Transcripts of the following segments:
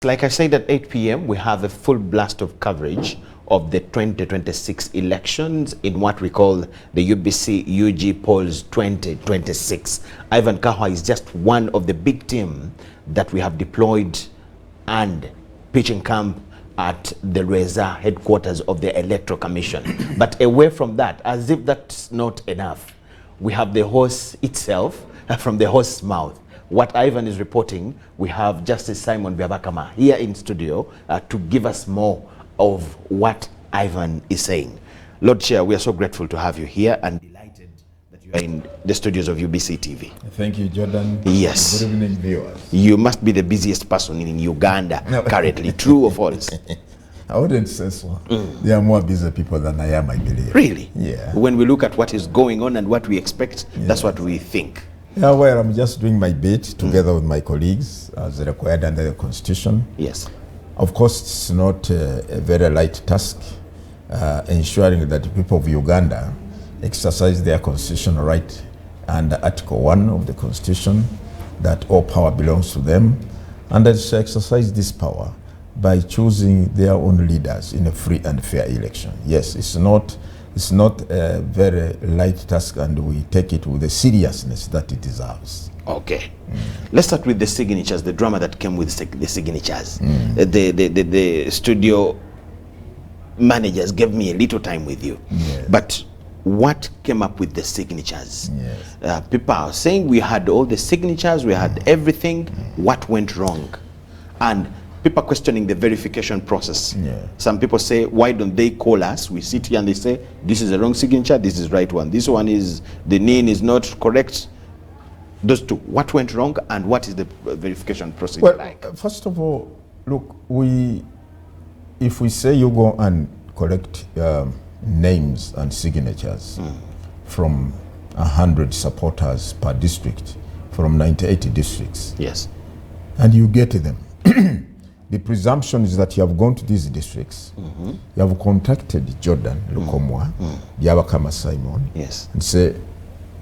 Like I said, at 8 p.m. we have a full blast of coverage of the 2026 elections in what we call the UBC UG Polls 2026. Ivan Kahwa is just one of the big team that we have deployed and pitching camp at the Reza headquarters of the Electoral Commission. But away from that, as if that's not enough, we have the horse itself from the horse's mouth. What Ivan is reporting, we have Justice Simon Byabakama here in studio to give us more of what Ivan is saying. Lord Chair, we are so grateful to have you here and delighted that you are in the studios of UBC TV. Thank you, Jordan. Yes. Good evening, viewers. You must be the busiest person in Uganda currently. True or false? I wouldn't say so. There are more busy people than I am, I believe. Really? Yeah. When we look at what is going on and what we expect, that's what we think. Yeah, well, I'm just doing my bit together with my colleagues as required under the Constitution. Yes. Of course, it's not a very light task ensuring that the people of Uganda exercise their constitutional right under Article 1 of the Constitution, that all power belongs to them, and that they shall exercise this power by choosing their own leaders in a free and fair election. Yes, it's not a very light task, and we take it with the seriousness that it deserves. Okay. Let's start with the signatures, the drama that came with the signatures. The studio managers gave me a little time with you. Yes. But what came up with the signatures? Yes. People are saying we had all the signatures, we had everything. What went wrong? And people questioning the verification process. Yeah. Some people say, why don't they call us? We sit here and they say, this is the wrong signature, this is the right one. This one is, the name is not correct. Those two, what went wrong and what is the verification procedure like? First of all, look, if we say you go and collect names and signatures from 100 supporters per district, from 98 districts. Yes. And you get them. The presumption is that you have gone to these districts, you have contacted Jordan Lukomwa, Byabakama Simon, yes, and say,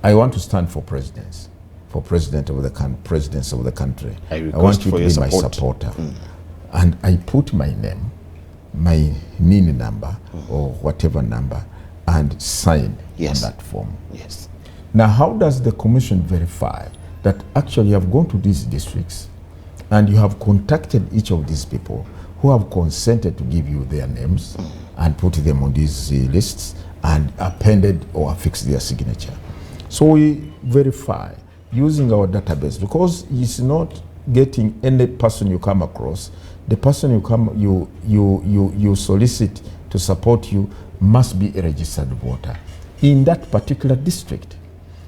I want to stand for presidents, for presidents of the country. I want you for to your be my supporter. And I put my name, my NIN number, or whatever number, and sign on that form. Yes. Now, how does the commission verify that actually you have gone to these districts and you have contacted each of these people who have consented to give you their names and put them on these lists and appended or affixed their signature? So we verify using our database, because it's not getting any person you come across. The person you solicit to support you must be a registered voter in that particular district.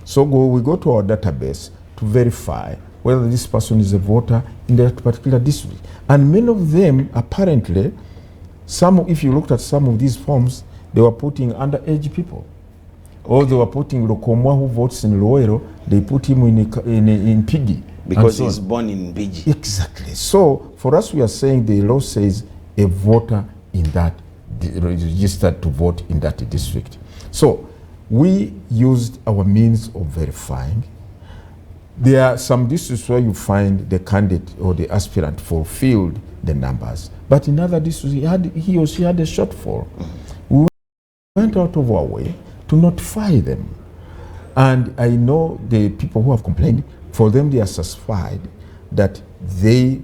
So we go to our database to verify whether this person is a voter in that particular district. And many of them, apparently, if you looked at some of these forms, they were putting underage people. Or they were putting Lokomwa, who votes in Loero, they put him in Pigi. Because he's born in Biji. Exactly. So for us, we are saying the law says a voter in that, registered to vote in that district. So we used our means of verifying. There are some districts where you find the candidate or the aspirant fulfilled the numbers, but in other districts he or she had a shortfall. We went out of our way to notify them. And I know the people who have complained, for them they are satisfied that they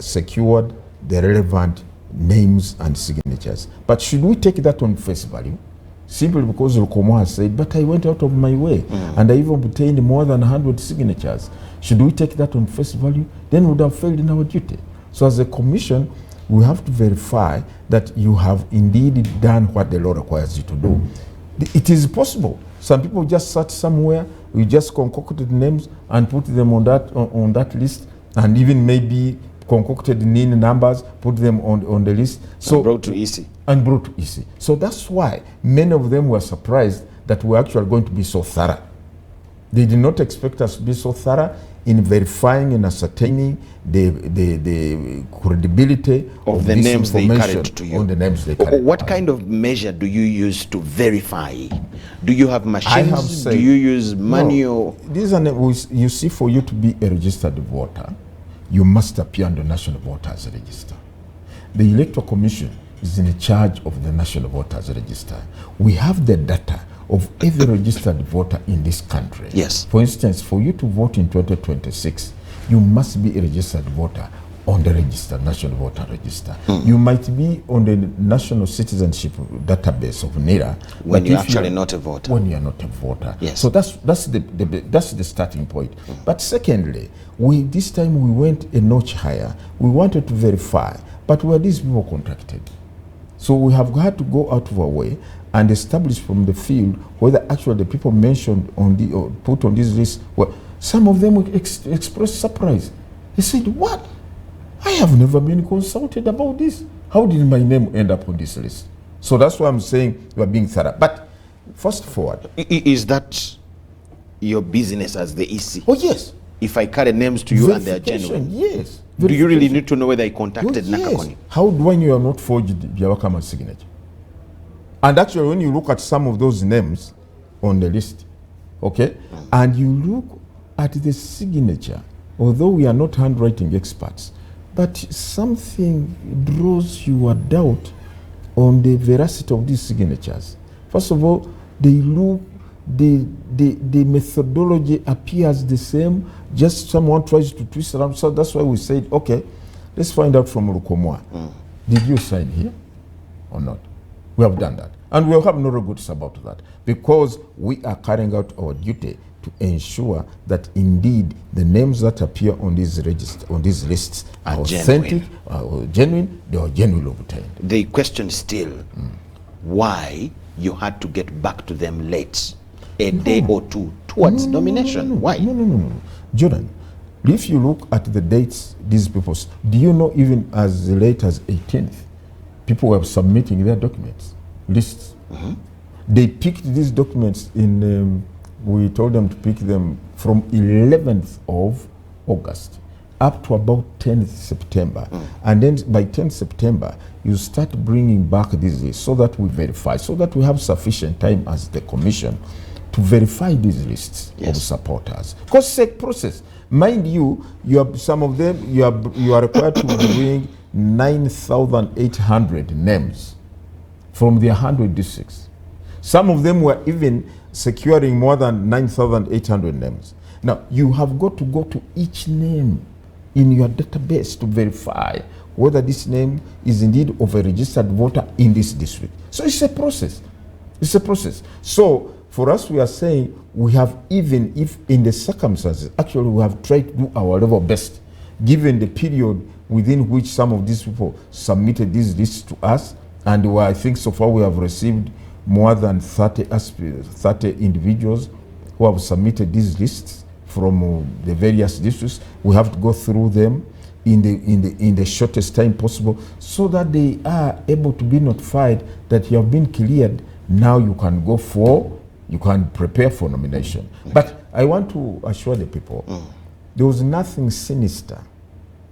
secured the relevant names and signatures. But should we take that on face value? Simply because Rukomo has said, but I went out of my way and I even obtained more than 100 signatures. Should we take that on face value? Then we would have failed in our duty. So as a commission, we have to verify that you have indeed done what the law requires you to do. It is possible. Some people just sat somewhere, we just concocted names and put them on that list, and even maybe concocted NIN numbers, put them on the list. So and brought to EC. And brought to EC. So that's why many of them were surprised that we're actually going to be so thorough. They did not expect us to be so thorough in verifying and ascertaining the credibility of the names they carried to you. On the names they carried. What kind of measure do you use to verify? Do you have machines? Do you use manual? No, these are, you see, for you to be a registered voter, you must appear on the National Voters Register. The Electoral Commission is in charge of the National Voters Register. We have the data of every registered voter in this country. Yes. For instance, for you to vote in 2026, you must be a registered voter on the register, National Voter Register. You might be on the National Citizenship Database of NIRA. When you're actually not a voter. When you're not a voter. Yes. So that's the starting point. But secondly, this time we went a notch higher. We wanted to verify, but were these people contacted? So we have had to go out of our way and establish from the field whether actually the people mentioned on the or put on this list, well, some of them expressed surprise. They said, "What? I have never been consulted about this. How did my name end up on this list?" So that's why I'm saying you are being thorough. But first forward. Is that your business as the EC? Oh, yes. If I carry names to you and they are genuine? Yes. Do you really need to know whether I contacted yes. Nakakoni? How do when you are not forged Byabakama's signature? And actually, when you look at some of those names on the list, okay, and you look at the signature, although we are not handwriting experts, but something draws your doubt on the veracity of these signatures. First of all, they look, the methodology appears the same, just someone tries to twist around. So that's why we said, okay, let's find out from Rukomwa. Did you sign here or not? We have done that. And we'll have no regrets about that, because we are carrying out our duty to ensure that indeed the names that appear on these lists are authentic, are genuine, they are genuinely obtained. The question still, why you had to get back to them late, a day or two towards nomination? Why? No. Jordan, if you look at the dates, these people, do you know even as late as 18th, people were submitting their documents, lists. They picked these documents in, we told them to pick them from 11th of August up to about 10th September. And then by 10th September, you start bringing back these lists so that we verify, so that we have sufficient time as the commission to verify these lists of supporters. Because it's a process. Mind you, some of them, you are required to bring 9,800 names from their 100 districts. Some of them were even securing more than 9,800 names. Now, you have got to go to each name in your database to verify whether this name is indeed of a registered voter in this district. So it's a process. It's a process. So for us, we are saying we have, even if in the circumstances, actually we have tried to do our level best, given the period within which some of these people submitted these lists to us. And I think so far we have received more than 30 individuals who have submitted these lists from the various districts. We have to go through them in the shortest time possible, so that they are able to be notified that you have been cleared. Now you can prepare for nomination. But I want to assure the people, there was nothing sinister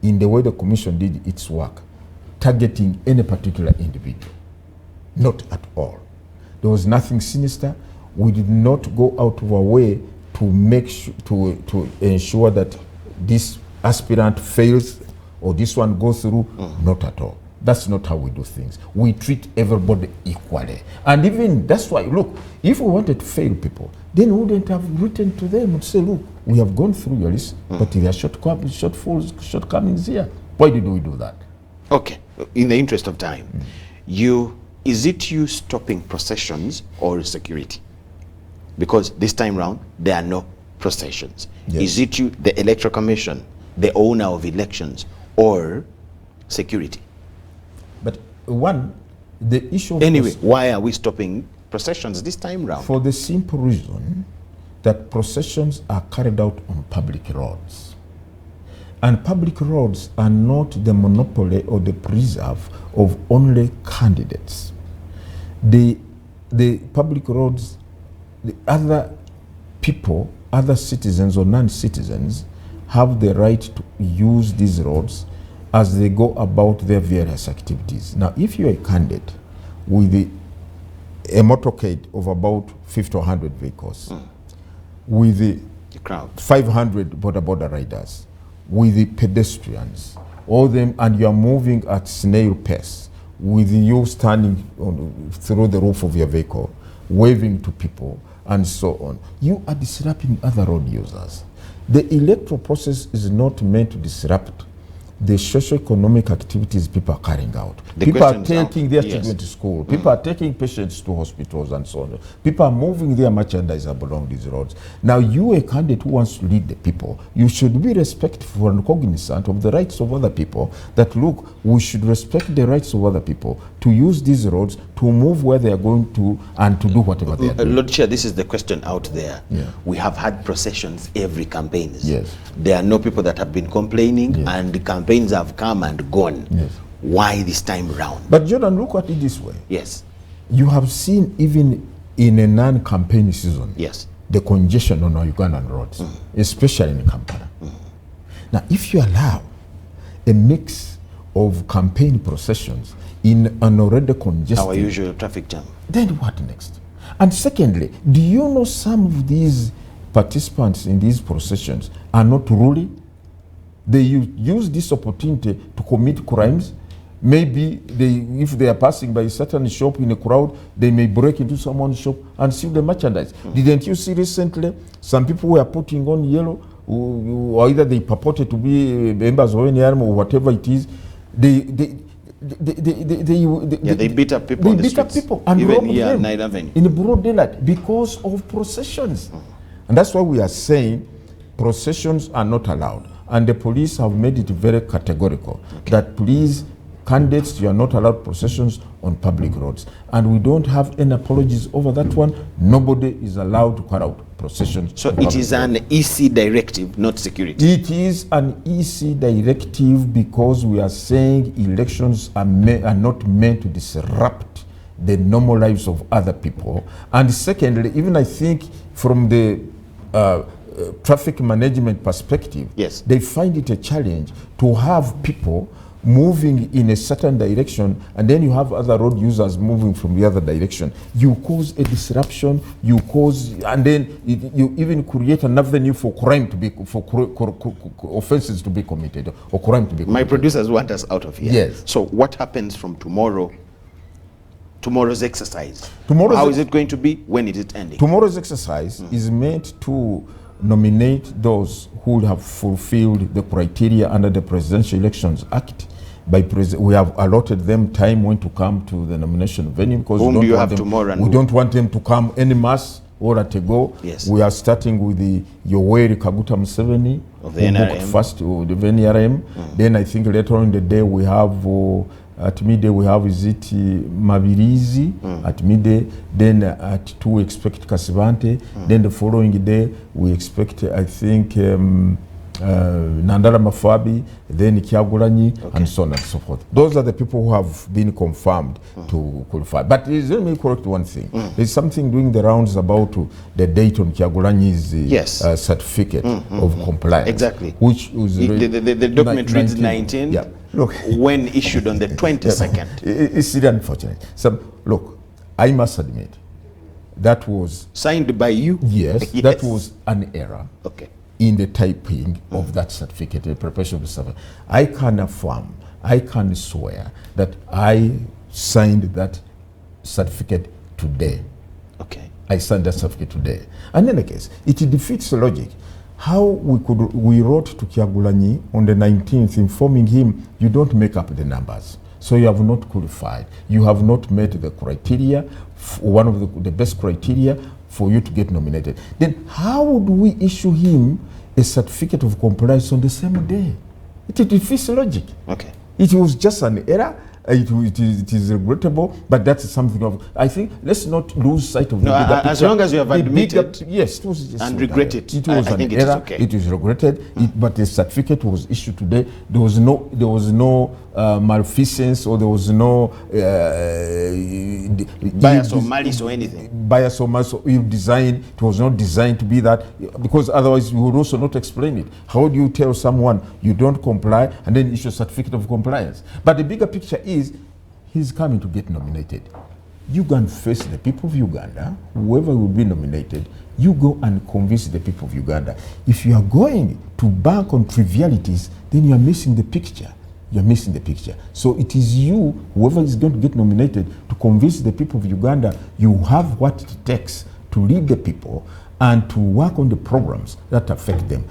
in the way the commission did its work, targeting any particular individual. Not at all. There was nothing sinister. We did not go out of our way to make to ensure that this aspirant fails or this one goes through. Not at all. That's not how we do things. We treat everybody equally. And even that's why, look, if we wanted to fail people, then we wouldn't have written to them and say, look, we have gone through your list, but there are shortcomings here. Why did we do that? Okay, in the interest of time, is it you stopping processions or security? Because this time round, there are no processions. Yes. Is it you, the Electoral Commission, the owner of elections, or security? But one, the issue of anyway, why are we stopping processions this time round? For the simple reason that processions are carried out on public roads. And public roads are not the monopoly or the preserve of only candidates. The public roads, the other people, other citizens or non-citizens have the right to use these roads as they go about their various activities. Now, if you're a candidate with a motorcade of about 50 or 100 vehicles, with the crowd, 500 border riders, with the pedestrians, all them, and you are moving at snail pace, with you standing through the roof of your vehicle, waving to people, and so on, you are disrupting other road users. The electoral process is not meant to disrupt the socio-economic activities people are carrying out. People are taking their children to school. People are taking patients to hospitals and so on. People are moving their merchandise along these roads. Now, you, a candidate who wants to lead the people, you should be respectful and cognizant of the rights of other people. That, look, we should respect the rights of other people to use these roads to move where they are going to and to do whatever they are doing. Lord Chair, this is the question out there. Yeah. We have had processions every campaign. Yes. There are no people that have been complaining, Yes. and the campaigns have come and gone. Yes. Why this time round? But Jordan, look at it this way. Yes. You have seen, even in a non-campaign season, Yes. the congestion on our Ugandan roads, especially in Kampala. Now, if you allow a mix of campaign processions in an already congested... Our usual traffic jam. Then what next? And secondly, do you know some of these participants in these processions are not ruling? They use this opportunity to commit crimes. Maybe if they are passing by a certain shop in a crowd, they may break into someone's shop and steal the merchandise. Didn't you see recently some people were putting on yellow, or either they purported to be members of any army or whatever it is. They beat up people. They beat up people and even robbed here them Night Avenue in broad daylight because of processions. And that's why we are saying processions are not allowed. And the police have made it very categorical that please, candidates, you are not allowed processions on public roads. And we don't have any apologies over that one. Nobody is allowed to carry out processions. So it is an EC directive, not security. It is an EC directive because we are saying elections are not meant to disrupt the normal lives of other people. And secondly, even I think from the traffic management perspective, yes, they find it a challenge to have people moving in a certain direction and then you have other road users moving from the other direction. You cause a disruption, and then you even create an avenue for crime to be, offenses to be committed or crime to be committed. My producers want us out of here. Yes. So what happens from tomorrow's exercise? How is it going to be? When is it ending? Tomorrow's exercise is meant to nominate those who have fulfilled the criteria under the Presidential Elections Act. We have allotted them time when to come to the nomination venue because Whom we do you don't have want them, tomorrow and we who? don't want them to come en masse or at a go. Yes. We are starting with the Yoweri Kaguta Museveni of the NRM. First, of the NRM. Then I think later on in the day we have at midday we have Mabirizi at midday. Then at 2 we expect Kasibante. Then the following day we expect I think Nandala Mafabi, then Kyagulanyi, and so on and so forth. Those are the people who have been confirmed to qualify. But let me correct one thing. There's something doing the rounds about the date on Kyagulanyi's certificate of compliance. Exactly. Which was the document reads 19. Yeah. Look, when issued on the 22nd. It's really unfortunate. So, look, I must admit, that was... Signed by you? Yes, Yes. that was an error. Okay. In the typing of that certificate, the preparation of the certificate. I can affirm, I can swear that I signed that certificate today. Okay. I signed that certificate today. And in any case, it defeats the logic. How we wrote to Kyagulanyi on the 19th informing him, you don't make up the numbers. So you have not qualified. You have not met the criteria, one of the best criteria for you to get nominated. Then how would we issue him a certificate of compliance on the same day? It defeats logic. Okay. It was just an error. It is regrettable, but that's something of... I think let's not lose sight of the bigger picture. As long as you have admitted yes, it was just and regret it. It was an error. Okay. It is regretted, but the certificate was issued today. There was no malfeasance, or there was no bias or malice or anything. Bias or malice or ill design. It was not designed to be that, because otherwise you would also not explain it. How do you tell someone you don't comply and then issue a certificate of compliance? But the bigger picture is he's coming to get nominated. you go and face the people of Uganda, whoever will be nominated, you go and convince the people of Uganda. If you are going to bank on trivialities, then you are missing the picture. You're missing the picture. So it is you, whoever is going to get nominated, to convince the people of Uganda you have what it takes to lead the people and to work on the programs that affect them.